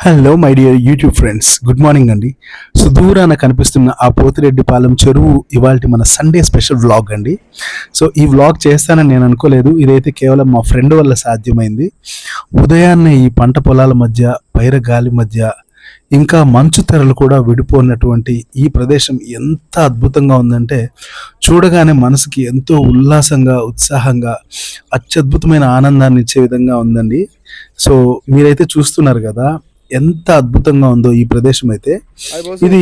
Hello my dear YouTube friends, good morning అండి. సుదూరాన కనిపిస్తున్న ఆ పోతిరెడ్డిపాలెం చెరువు ఇవాల్టి మన సండే స్పెషల్ వ్లాగ్ అండి. సో ఈ వ్లాగ్ చేస్తానని నేను అనుకోలేదు. ఇదైతే కేవలం మా ఫ్రెండ్ వల్ల సాధ్యమైంది. ఉదయాన్నే ఈ పంట పొలాల మధ్య, పైర గాలి మధ్య, ఇంకా మంచు తెరలు కూడా విడిపోయినటువంటి ఈ ప్రదేశం ఎంత అద్భుతంగా ఉందంటే చూడగానే మనసుకి ఎంతో ఉల్లాసంగా, ఉత్సాహంగా, అత్యద్భుతమైన ఆనందాన్ని ఇచ్చే విధంగా ఉందండి. సో మీరైతే చూస్తున్నారు కదా ఎంత అద్భుతంగా ఉందో ఈ ప్రదేశం అయితే. ఇది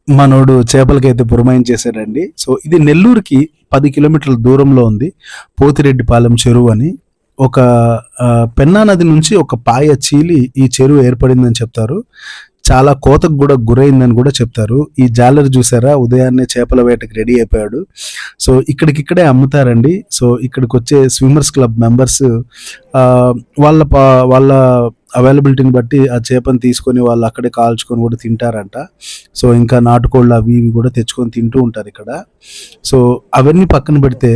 మనోడు చేపలకైతే పురమాయించేశాడండి. సో ఇది నెల్లూరుకి 10 కిలోమీటర్ల దూరంలో ఉంది పోతిరెడ్డిపాలెం చెరువు అని. ఒక పెన్నా నది నుంచి ఒక పాయ చీలి ఈ చెరువు ఏర్పడిందని చెప్తారు. చాలా కోతకు కూడా గురైందని కూడా చెప్తారు. ఈ జాలర్ చూసారా, ఉదయాన్నే చేపల వేటకి రెడీ అయిపోయాడు. సో ఇక్కడికిక్కడే అమ్ముతారండి. సో ఇక్కడికి వచ్చే స్విమ్మర్స్ క్లబ్ మెంబర్స్ వాళ్ళ అవైలబిలిటీని బట్టి ఆ చేపను తీసుకొని వాళ్ళు అక్కడే కాల్చుకొని కూడా తింటారంట. సో ఇంకా నాటుకోళ్ళు అవి ఇవి కూడా తెచ్చుకొని తింటూ ఉంటారు ఇక్కడ. సో అవన్నీ పక్కన పెడితే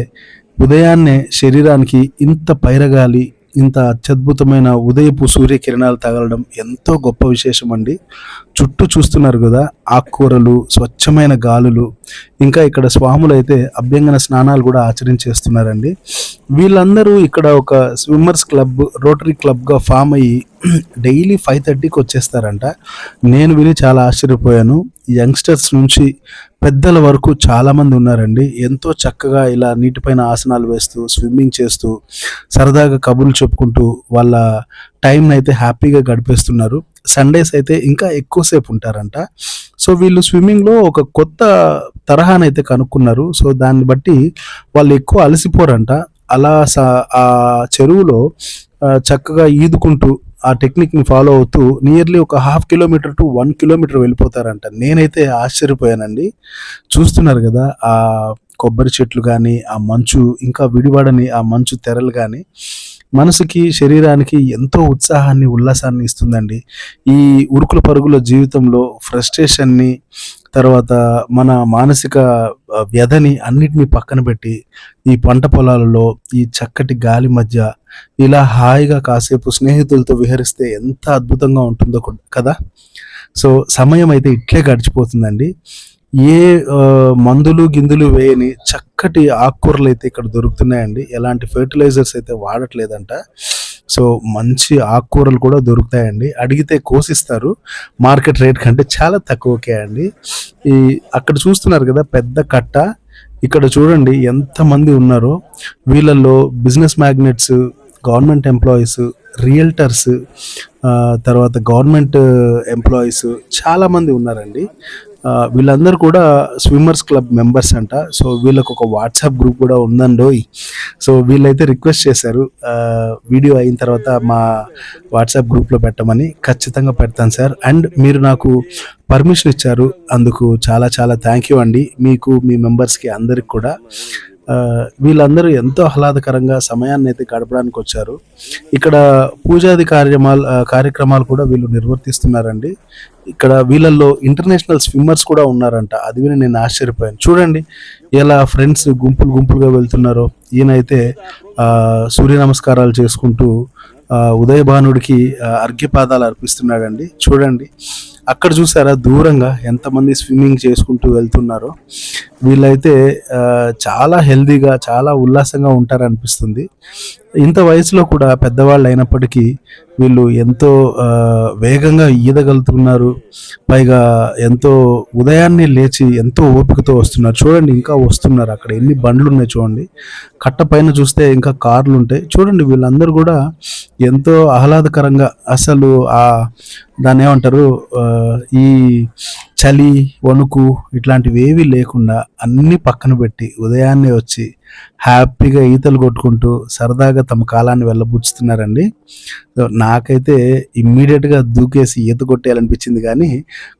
ఉదయాన్నే శరీరానికి ఇంత పైరగాలి, ఇంత అత్యద్భుతమైన ఉదయపు సూర్యకిరణాలు తగలడం ఎంతో గొప్ప విశేషం అండి. చుట్టూ చూస్తున్నారు కదా, ఆకుకూరలు, స్వచ్ఛమైన గాలులు, ఇంకా ఇక్కడ స్వాములు అయితే అభ్యంగన స్నానాలు కూడా ఆచరించేస్తున్నారండి. వీళ్ళందరూ ఇక్కడ ఒక స్విమ్మర్స్ క్లబ్, రోటరీ క్లబ్గా ఫామ్ అయ్యి డైలీ 5:30కి వచ్చేస్తారంట. నేను విని చాలా ఆశ్చర్యపోయాను. యంగ్స్టర్స్ నుంచి పెద్దల వరకు చాలామంది ఉన్నారండి. ఎంతో చక్కగా ఇలా నీటిపైన ఆసనాలు వేస్తూ, స్విమ్మింగ్ చేస్తూ, సరదాగా కబుర్లు చెప్పుకుంటూ వాళ్ళ టైంని అయితే హ్యాపీగా గడిపేస్తున్నారు. సండేస్ అయితే ఇంకా ఎక్కువసేపు ఉంటారంట. సో వీళ్ళు స్విమ్మింగ్లో ఒక కొత్త తరహానైతే కనుక్కున్నారు. సో దాన్ని బట్టి వాళ్ళు ఎక్కువ అలసిపోరంట. అలా ఆ చెరువులో చక్కగా ఈదుకుంటూ ఆ టెక్నిక్ని ఫాలో అవుతూ నియర్లీ ఒక 0.5 కిలోమీటర్ టు 1 కిలోమీటర్ వెళ్ళిపోతారంట. నేనైతే ఆశ్చర్యపోయానండి. చూస్తున్నారు కదా, ఆ కొబ్బరి చెట్లు కానీ, ఆ మంచు, ఇంకా విడివడని ఆ మంచు తెరలు కానీ మనసుకి, శరీరానికి ఎంతో ఉత్సాహాన్ని, ఉల్లాసాన్ని ఇస్తుందండి. ఈ ఉరుకుల పరుగుల జీవితంలో ఫ్రస్ట్రేషన్ని, తర్వాత మన మానసిక వ్యధని అన్నిటినీ పక్కన పెట్టి ఈ పంట పొలాలలో ఈ చక్కటి గాలి మధ్య ఇలా హాయిగా కాసేపు స్నేహితులతో విహరిస్తే ఎంత అద్భుతంగా ఉంటుందో కదా. సో సమయం అయితే ఇట్లే గడిచిపోతుందండి. ఏ మందులు గిందులు వేయని చక్కటి ఆకుకూరలు అయితే ఇక్కడ దొరుకుతున్నాయండి. ఎలాంటి ఫెర్టిలైజర్స్ అయితే వాడట్లేదంట. సో మంచి ఆకుకూరలు కూడా దొరుకుతాయండి. అడిగితే కోసిస్తారు. మార్కెట్ రేట్ కంటే చాలా తక్కువకే అండి. అక్కడ చూస్తున్నారు కదా పెద్ద కట్ట, ఇక్కడ చూడండి ఎంతమంది ఉన్నారో. వీళ్ళల్లో business magnets, government employees, realtors, తర్వాత గవర్నమెంట్ ఎంప్లాయీస్ చాలామంది ఉన్నారండి. వీళ్ళందరూ కూడా స్విమ్మర్స్ క్లబ్ మెంబర్స్ అంట. సో వీళ్ళకు ఒక వాట్సాప్ గ్రూప్ కూడా ఉందండోయ్. సో వీళ్ళైతే రిక్వెస్ట్ చేశారు, వీడియో అయిన తర్వాత మా వాట్సాప్ గ్రూప్లో పెట్టమని. ఖచ్చితంగా పెడతాను సార్. అండ్ మీరు నాకు పర్మిషన్ ఇచ్చారు, అందుకు చాలా చాలా థ్యాంక్ యూ అండి, మీకు, మీ మెంబర్స్కి, అందరికి కూడా. వీళ్ళందరూ ఎంతో ఆహ్లాదకరంగా సమయాన్ని అయితే గడపడానికి వచ్చారు. ఇక్కడ పూజాది కార్యక్రమాలు కూడా వీళ్ళు నిర్వర్తిస్తున్నారండి. ఇక్కడ వీళ్ళల్లో ఇంటర్నేషనల్ స్విమ్మర్స్ కూడా ఉన్నారంట. అది విని నేను ఆశ్చర్యపోయాను. చూడండి ఎలా ఫ్రెండ్స్ గుంపులు గుంపులుగా వెళ్తున్నారో. ఈయనైతే సూర్య నమస్కారాలు చేసుకుంటూ ఉదయభానుడికి అర్ఘ్యపాదాలు అర్పిస్తున్నాడండి. చూడండి అక్కడ చూసారా దూరంగా ఎంతమంది స్విమ్మింగ్ చేసుకుంటూ వెళ్తున్నారో. వీళ్ళైతే చాలా హెల్దీగా, చాలా ఉల్లాసంగా ఉంటారనిపిస్తుంది. ఇంత వయసులో కూడా పెద్దవాళ్ళు అయినప్పటికీ వీళ్ళు ఎంతో వేగంగా ఈదగలుగుతున్నారు. పైగా ఎంతో ఉదయాన్నే లేచి ఎంతో ఓపికతో వస్తున్నారు. చూడండి ఇంకా వస్తున్నారు. అక్కడ ఎన్ని బండ్లు ఉన్నాయి చూడండి. కట్ట పైన చూస్తే ఇంకా కార్లు ఉంటాయి. చూడండి వీళ్ళందరూ కూడా ఎంతో ఆహ్లాదకరంగా, అసలు దాన్ని ఏమంటారు, ఈ చలి, వణుకు ఇట్లాంటివి ఏవీ లేకుండా అన్నీ పక్కన పెట్టి ఉదయాన్నే వచ్చి హ్యాపీగా ఈతలు కొట్టుకుంటూ సరదాగా తమ కాలాన్ని వెళ్ళబుచ్చుతున్నారండి. నాకైతే ఇమ్మీడియట్గా దూకేసి ఈత కొట్టేయాలనిపించింది, కానీ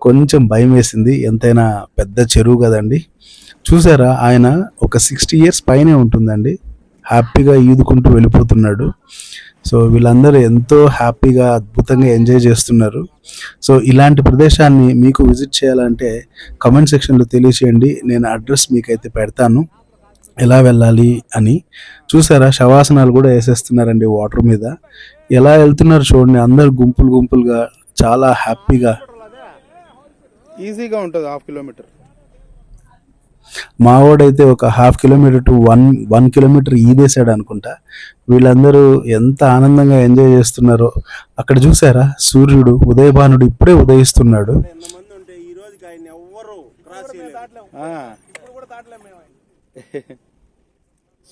కొంచెం భయం వేసింది. ఎంతైనా పెద్ద చెరువు కదండి. చూసారా, ఆయన ఒక 60 years పైనే ఉంటుందండి. హ్యాపీగా ఈదుకుంటూ వెళ్ళిపోతున్నాడు. సో వీళ్ళందరూ ఎంతో హ్యాపీగా అద్భుతంగా ఎంజాయ్ చేస్తున్నారు. సో ఇలాంటి ప్రదేశాన్ని మీకు విజిట్ చేయాలంటే కమెంట్ సెక్షన్లో తెలియచేయండి. నేను అడ్రస్ మీకైతే పెడతాను ఎలా వెళ్ళాలి అని. చూసారా శవాసనాలు కూడా వేసేస్తున్నారండి వాటర్ మీద. ఎలా వెళ్తున్నారు చూడండి, అందరు గుంపులు గుంపులుగా చాలా హ్యాపీగా. ఈజీగా ఉంటుంది 1/2 కిలోమీటర్. మా వాడైతే ఒక 1/2 కిలోమీటర్ టు 1 కిలోమీటర్ ఈదేశాడు అనుకుంటా. వీళ్ళందరూ ఎంత ఆనందంగా ఎంజాయ్ చేస్తున్నారో. అక్కడ చూసారా సూర్యుడు ఉదయభానుడు ఇప్పుడే ఉదయిస్తున్నాడు.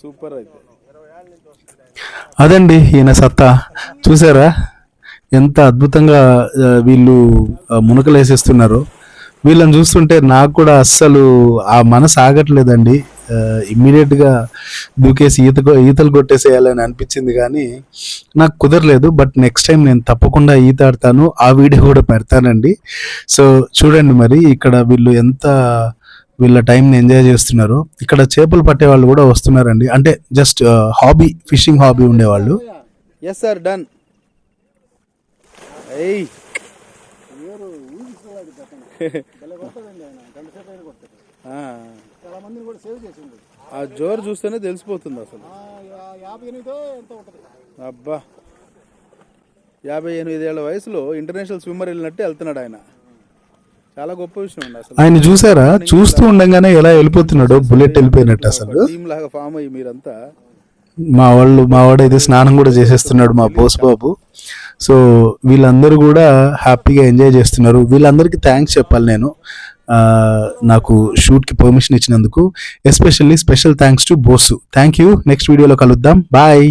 సూపర్ అయితే అదండి ఈయన సత్తా. చూసారా ఎంత అద్భుతంగా వీళ్ళు మునకలు వేసేస్తున్నారు. వీళ్ళని చూస్తుంటే నాకు కూడా అస్సలు ఆ మనసు ఆగట్లేదండి. ఇమ్మీడియట్గా దూకేసి ఈతలు కొట్టేసేయాలని అనిపించింది, కానీ నాకు కుదరలేదు. బట్ నెక్స్ట్ టైం నేను తప్పకుండా ఈత ఆడతాను, ఆ వీడియో కూడా పెడతానండి. సో చూడండి మరి ఇక్కడ వీళ్ళు ఎంత వీళ్ళ టైంని ఎంజాయ్ చేస్తున్నారు. ఇక్కడ చేపలు పట్టే వాళ్ళు కూడా వస్తున్నారండి, అంటే జస్ట్ హాబీ, ఫిషింగ్ హాబీ ఉండేవాళ్ళు. Yes sir done. ఏయ్ ఆ జోరు చూస్తేనే తెలిసిపోతుంది అసలు. అబ్బా 58 ఏళ్ల వయసులో ఇంటర్నేషనల్ స్విమ్మర్ వెళ్ళినట్టు వెళ్తున్నాడు ఆయన. చాలా గొప్ప విషయం అండి అసలు. ఆయన చూసారా, చూస్తూ ఉండగానే ఎలా వెళ్ళిపోతున్నాడో, బుల్లెట్ వెళ్ళిపోయినట్టు అసలు. టీమ్ లాగా ఫామ్ అయ్యి మీరంతా. మా వాడైతే స్నానం కూడా చేసేస్తున్నాడు, మా బోస్ బాబు. సో వీళ్ళందరూ కూడా హ్యాపీగా ఎంజాయ్ చేస్తున్నారు. వీళ్ళందరికీ థ్యాంక్స్ చెప్పాలి నేను, నాకు షూట్కి పర్మిషన్ ఇచ్చినందుకు. Especially special thanks to Bose. Thank you. Next వీడియోలో కలుద్దాం. బాయ్.